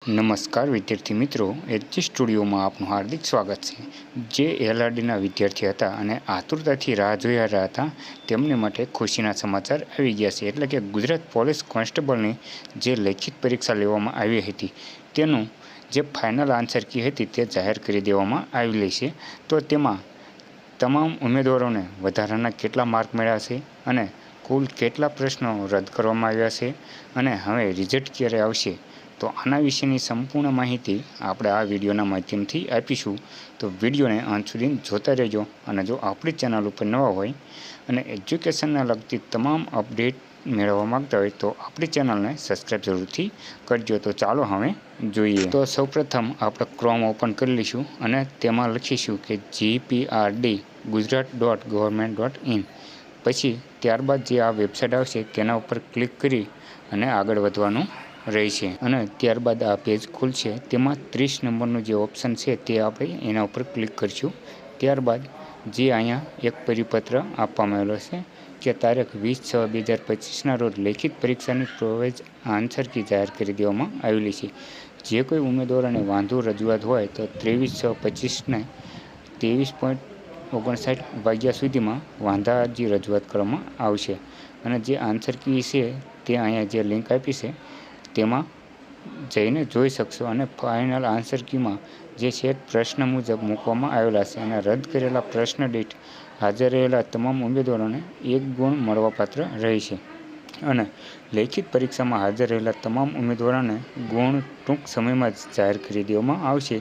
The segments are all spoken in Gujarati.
નમસ્કાર વિદ્યાર્થી મિત્રો, એચજી સ્ટુડિયોમાં આપનું હાર્દિક સ્વાગત છે। જે એલઆરડીના વિદ્યાર્થી હતા અને આતુરતાથી રાહ જોઈ રહ્યા હતા તેમને માટે ખુશીના સમાચાર આવી ગયા છે। એટલે કે ગુજરાત પોલીસ કોન્સ્ટેબલની જે લેખિત પરીક્ષા લેવામાં આવી હતી તેનું જે ફાઇનલ આન્સર કી હતી તે જાહેર કરી દેવામાં આવેલી છે। તો તેમાં તમામ ઉમેદવારોને વધારાના કેટલા માર્ક મળ્યા છે અને કુલ કેટલા પ્રશ્નો રદ કરવામાં આવ્યા છે અને હવે રિઝલ્ટ ક્યારે આવશે, તો આના વિશેની સંપૂર્ણ માહિતી આપણે આ વિડીયોના માધ્યમથી આપીશું। તો વિડીયોને અંત સુધી જોતા રહેજો અને જો આપણી ચેનલ ઉપર નવા હોય અને એજ્યુકેશનને લગતી તમામ અપડેટ મેળવવા માંગતા હોય તો આપણી ચેનલને સબસ્ક્રાઈબ જરૂરથી કરજો। તો ચાલો હવે જોઈએ। તો સૌપ્રથમ આપણે ક્રોમ ઓપન કરી લઈશું અને તેમાં લખીશું કે gprdgujarat.government.in। પછી ત્યારબાદ જે આ વેબસાઇટ આવશે તેના ઉપર ક્લિક કરી અને આગળ વધવાનું રહેશે અને ત્યારબાદ આ પેજ ખુલશે। તેમાં 30 નંબરનું જે ઓપ્શન છે તે આપણે એના ઉપર ક્લિક કરીશું। ત્યારબાદ જે અહીંયા એક પરિપત્ર આપવામાં આવેલો છે કે તારીખ 20/6/2025ના રોજ લેખિત પરીક્ષાની પ્રોવેજ આન્સર કી જાહેર કરી દેવામાં આવેલી છે। જે કોઈ ઉમેદવારોને વાંધો રજૂઆત હોય તો 23/6/25ને 23:59 વાગ્યા સુધીમાં વાંધા અરજી રજૂઆત કરવામાં આવશે અને જે આન્સર કી છે તે અહીંયા જે લિંક આપી છે તેમાં જઈને જોઈ શકશો અને ફાઇનલ આન્સર કીમાં જે સેટ પ્રશ્ન મુજબ મૂકવામાં આવેલા છે અને રદ કરેલા પ્રશ્ન દીઠ હાજર રહેલા તમામ ઉમેદવારોને 1 ગુણ મળવાપાત્ર રહેશે અને લેખિત પરીક્ષામાં હાજર રહેલા તમામ ઉમેદવારોને ગુણ ટૂંક સમયમાં જ જાહેર કરી દેવામાં આવશે,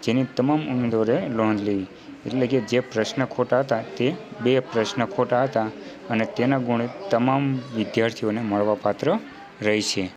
જેની તમામ ઉમેદવારોએ નોંધ લેવી। એટલે કે જે પ્રશ્ન ખોટા હતા તે 2 પ્રશ્ન ખોટા હતા અને તેના ગુણ તમામ વિદ્યાર્થીઓને મળવાપાત્ર રહેશે।